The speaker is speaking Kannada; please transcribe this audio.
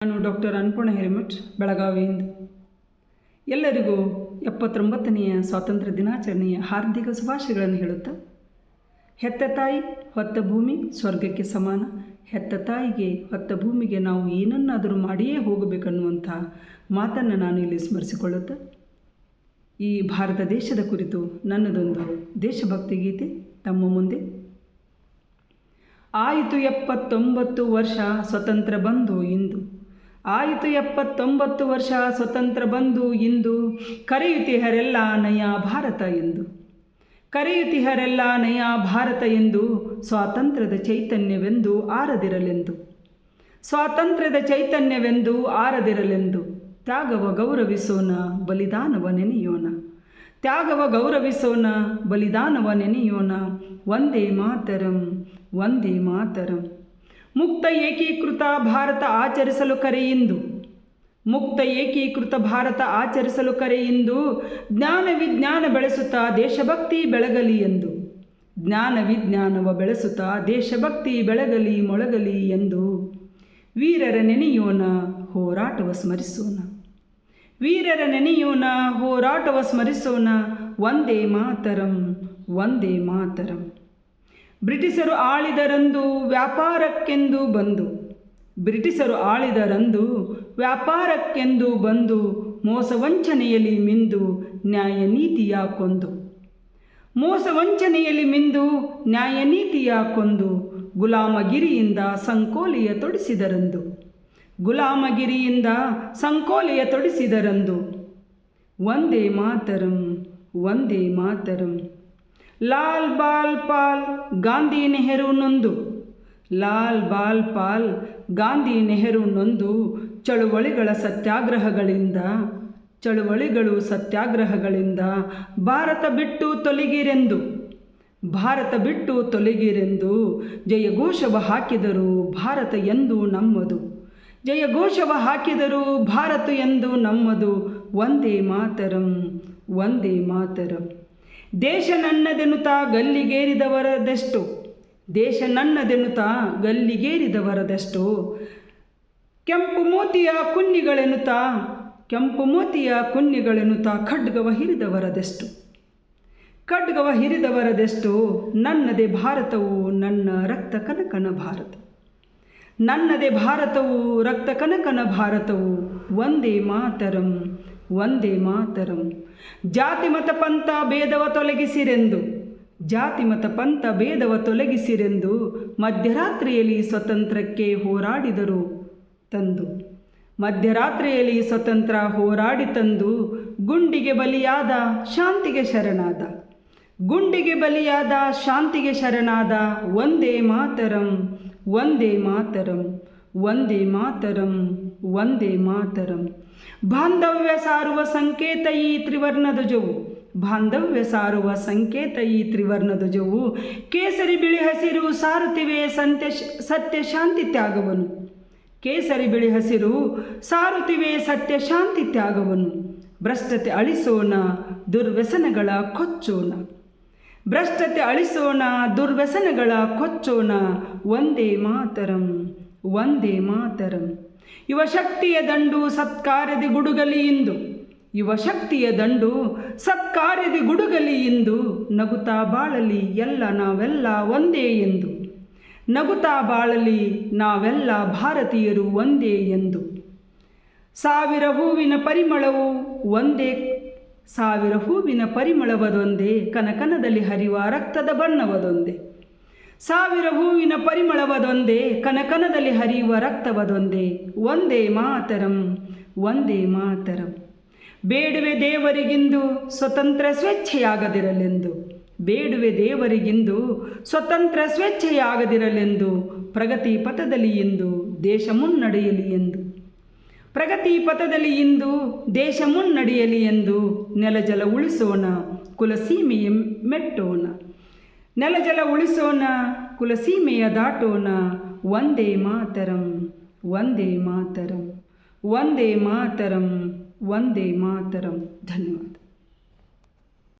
ನಾನು ಡಾಕ್ಟರ್ ಅನ್ನಪೂರ್ಣ ಹಿರೇಮಠ್, ಬೆಳಗಾವಿಯಿಂದ. ಎಲ್ಲರಿಗೂ 79ನೆಯ ಸ್ವಾತಂತ್ರ್ಯ ದಿನಾಚರಣೆಯ ಹಾರ್ದಿಕ ಶುಭಾಶಯಗಳನ್ನು ಹೇಳುತ್ತಾ, ಹೆತ್ತ ತಾಯಿ ಹೊತ್ತ ಭೂಮಿ ಸ್ವರ್ಗಕ್ಕೆ ಸಮಾನ. ಹೆತ್ತ ತಾಯಿಗೆ ಹೊತ್ತ ಭೂಮಿಗೆ ನಾವು ಏನನ್ನಾದರೂ ಮಾಡಿಯೇ ಹೋಗಬೇಕನ್ನುವಂಥ ಮಾತನ್ನು ನಾನು ಇಲ್ಲಿ ಸ್ಮರಿಸಿಕೊಳ್ಳುತ್ತಾ, ಈ ಭಾರತ ದೇಶದ ಕುರಿತು ನನ್ನದೊಂದು ದೇಶಭಕ್ತಿ ಗೀತೆ ತಮ್ಮ ಮುಂದೆ. ಆಯಿತು 79 ವರ್ಷ ಸ್ವತಂತ್ರ ಬಂದು ಇಂದು, ಆಯಿತು 79 ವರ್ಷ ಸ್ವತಂತ್ರ ಬಂದು ಇಂದು, ಕರೆಯುತ್ತಿಹರೆಲ್ಲ ನಯ ಭಾರತ ಎಂದು, ಕರೆಯುತ್ತಿಹರೆಲ್ಲ ನಯ ಭಾರತ ಎಂದು, ಸ್ವಾತಂತ್ರ್ಯದ ಚೈತನ್ಯವೆಂದು ಆರದಿರಲೆಂದು, ಸ್ವಾತಂತ್ರ್ಯದ ಚೈತನ್ಯವೆಂದು ಆರದಿರಲೆಂದು, ತ್ಯಾಗವ ಗೌರವಿಸೋಣ ಬಲಿದಾನವ ನೆನೆಯೋಣ, ತ್ಯಾಗವ ಗೌರವಿಸೋಣ ಬಲಿದಾನವ ನೆನೆಯೋಣ. ವಂದೇ ಮಾತರಂ, ವಂದೇ ಮಾತರಂ. ಮುಕ್ತ ಏಕೀಕೃತ ಭಾರತ ಆಚರಿಸಲು ಕರೆಯಿಂದು, ಮುಕ್ತ ಏಕೀಕೃತ ಭಾರತ ಆಚರಿಸಲು ಕರೆಯಿಂದು, ಜ್ಞಾನ ವಿಜ್ಞಾನ ಬೆಳೆಸುತ್ತಾ ದೇಶಭಕ್ತಿ ಬೆಳಗಲಿ ಎಂದು, ಜ್ಞಾನ ವಿಜ್ಞಾನವ ಬೆಳೆಸುತ್ತಾ ದೇಶಭಕ್ತಿ ಬೆಳಗಲಿ ಮೊಳಗಲಿ ಎಂದು, ವೀರರ ನೆನೆಯೋಣ ಹೋರಾಟವ ಸ್ಮರಿಸೋಣ, ವೀರರ ನೆನೆಯೋಣ ಹೋರಾಟವ ಸ್ಮರಿಸೋಣ. ವಂದೇ ಮಾತರಂ, ವಂದೇ ಮಾತರಂ. ಬ್ರಿಟಿಷರು ಆಳಿದರಂದು ವ್ಯಾಪಾರಕ್ಕೆಂದು ಬಂದು, ಬ್ರಿಟಿಷರು ಆಳಿದರಂದು ವ್ಯಾಪಾರಕ್ಕೆಂದು ಬಂದು, ಮೋಸ ವಂಚನೆಯಲ್ಲಿ ಮಿಂದು ನ್ಯಾಯ ನೀತಿಯ ಕೊಂದು, ಮೋಸ ವಂಚನೆಯಲ್ಲಿ ಮಿಂದು ನ್ಯಾಯ ನೀತಿಯ ಕೊಂದು, ಗುಲಾಮಗಿರಿಯಿಂದ ಸಂಕೋಲೆಯ ತೊಡಿಸಿದರಂದು, ಗುಲಾಮಗಿರಿಯಿಂದ ಸಂಕೋಲೆಯ ತೊಡಿಸಿದರಂದು. ವಂದೇ ಮಾತರಂ, ವಂದೇ ಮಾತರಂ. ಲಾಲ್ ಬಾಲ್ ಪಾಲ್ ಗಾಂಧಿ ನೆಹರು ನೊಂದು, ಲಾಲ್ ಬಾಲ್ ಪಾಲ್ ಗಾಂಧಿ ನೆಹರು ನೊಂದು, ಚಳುವಳಿಗಳ ಸತ್ಯಾಗ್ರಹಗಳಿಂದ, ಚಳುವಳಿಗಳು ಸತ್ಯಾಗ್ರಹಗಳಿಂದ, ಭಾರತ ಬಿಟ್ಟು ತೊಲಗಿರೆಂದು, ಭಾರತ ಬಿಟ್ಟು ತೊಲಗಿರೆಂದು, ಜಯಘೋಷವ ಹಾಕಿದರು ಭಾರತ ಎಂದು ನಮ್ಮದು, ಜಯಘೋಷವ ಹಾಕಿದರು ಭಾರತ ಎಂದು ನಮ್ಮದು. ವಂದೇ ಮಾತರಂ, ವಂದೇ ಮಾತರಂ. ದೇಶ ನನ್ನದೆನುತಾ ಗಲ್ಲಿಗೇರಿದವರದೆಷ್ಟು, ದೇಶ ನನ್ನದೆನುತಾ ಗಲ್ಲಿಗೇರಿದವರದೆಷ್ಟು, ಕೆಂಪು ಮೋತಿಯ ಕುನ್ನಿಗಳೆನುತಾ, ಕೆಂಪು ಮೋತಿಯ ಕುನ್ನಿಗಳೆನುತಾ ಖಡ್ಗವ ಹಿರಿದವರದೆಷ್ಟು, ಖಡ್ಗವ ಹಿರಿದವರದೆಷ್ಟು. ನನ್ನದೇ ಭಾರತವು ನನ್ನ ರಕ್ತ ಕನಕನ ಭಾರತ, ನನ್ನದೇ ಭಾರತವು ರಕ್ತ ಕನಕನ ಭಾರತವು. ವಂದೇ ಮಾತರಂ, ವಂದೇ ಮಾತರಂ. ಜಾತಿ ಮತ ಪಂಥ ಭೇದವ ತೊಲಗಿಸಿರೆಂದು, ಜಾತಿ ಮತ ಪಂಥ ಭೇದವ ತೊಲಗಿಸಿರೆಂದು, ಮಧ್ಯರಾತ್ರಿಯಲ್ಲಿ ಸ್ವತಂತ್ರಕ್ಕೆ ಹೋರಾಡಿದರು ತಂದು, ಮಧ್ಯರಾತ್ರಿಯಲ್ಲಿ ಸ್ವತಂತ್ರ ಹೋರಾಡಿ ತಂದು, ಗುಂಡಿಗೆ ಬಲಿಯಾದ ಶಾಂತಿಗೆ ಶರಣಾದ, ಗುಂಡಿಗೆ ಬಲಿಯಾದ ಶಾಂತಿಗೆ ಶರಣಾದ. ವಂದೇ ಮಾತರಂ, ವಂದೇ ಮಾತರಂ, ವಂದೇ ಮಾತರಂ, ವಂದೇ ಮಾತರಂ. ಬಾಂಧವ್ಯ ಸಾರುವ ಸಂಕೇತ ಈ ತ್ರಿವರ್ಣ ಧ್ವಜವು, ಬಾಂಧವ್ಯ ಸಾರುವ ಸಂಕೇತ ಈ ತ್ರಿವರ್ಣ ಧ್ವಜವು, ಕೇಸರಿ ಬಿಳಿ ಹಸಿರು ಸಾರುತ್ತಿವೆ ಸತ್ಯ ಶಾಂತಿ ತ್ಯಾಗವನ್ನು, ಕೇಸರಿ ಬಿಳಿ ಹಸಿರು ಸಾರುತ್ತಿವೆ ಸತ್ಯ ಶಾಂತಿ ತ್ಯಾಗವನ್ನು. ಭ್ರಷ್ಟತೆ ಅಳಿಸೋಣ ದುರ್ವ್ಯಸನಗಳ ಕೊಚ್ಚೋಣ, ಭ್ರಷ್ಟತೆ ಅಳಿಸೋಣ ದುರ್ವ್ಯಸನಗಳ ಕೊಚ್ಚೋಣ. ವಂದೇ ಮಾತರಂ, ವಂದೇ ಮಾತರಂ. ಯುವ ಶಕ್ತಿಯ ದಂಡು ಸತ್ಕಾರ್ಯದಿ ಗುಡುಗಲಿ ಇಂದು, ಯುವ ಶಕ್ತಿಯ ದಂಡು ಸತ್ಕಾರ್ಯದಿ ಗುಡುಗಲಿ ಇಂದು, ನಗುತ್ತಾ ಬಾಳಲಿ ಎಲ್ಲ ನಾವೆಲ್ಲ ಒಂದೇ ಎಂದು, ನಗುತ್ತಾ ಬಾಳಲಿ ನಾವೆಲ್ಲ ಭಾರತೀಯರು ಒಂದೇ ಎಂದು. ಸಾವಿರ ಹೂವಿನ ಪರಿಮಳವು ಒಂದೇ, ಸಾವಿರ ಹೂವಿನ ಪರಿಮಳವದೊಂದೇ, ಕನಕನದಲ್ಲಿ ಹರಿವ ರಕ್ತದ ಬಣ್ಣವದೊಂದೇ, ಸಾವಿರ ಹೂವಿನ ಪರಿಮಳವದೊಂದೇ, ಕನಕನದಲ್ಲಿ ಹರಿಯುವ ರಕ್ತವದೊಂದೇ. ವಂದೇ ಮಾತರಂ, ವಂದೇ ಮಾತರಂ. ಬೇಡುವೆ ದೇವರಿಗಿಂದು ಸ್ವತಂತ್ರ ಸ್ವೇಚ್ಛೆಯಾಗದಿರಲೆಂದು, ಬೇಡುವೆ ದೇವರಿಗಿಂದು ಸ್ವತಂತ್ರ ಸ್ವೇಚ್ಛೆಯಾಗದಿರಲೆಂದು, ಪ್ರಗತಿ ಪಥದಲ್ಲಿ ಇಂದು ದೇಶ ಮುನ್ನಡೆಯಲಿ ಎಂದು, ಪ್ರಗತಿ ಪಥದಲ್ಲಿ ಇಂದು ದೇಶ ಮುನ್ನಡೆಯಲಿ ಎಂದು. ನೆಲಜಲ ಉಳಿಸೋಣ ಕುಲಸೀಮೆಯ ಮೆಟ್ಟೋಣ, ನೆಲಜಲ ಉಳಿಸೋಣ ಕುಲಸೀಮೆಯ ದಾಟೋಣ. ವಂದೇ ಮಾತರಂ, ವಂದೇ ಮಾತರಂ, ವಂದೇ ಮಾತರಂ, ವಂದೇ ಮಾತರಂ. ಧನ್ಯವಾದ.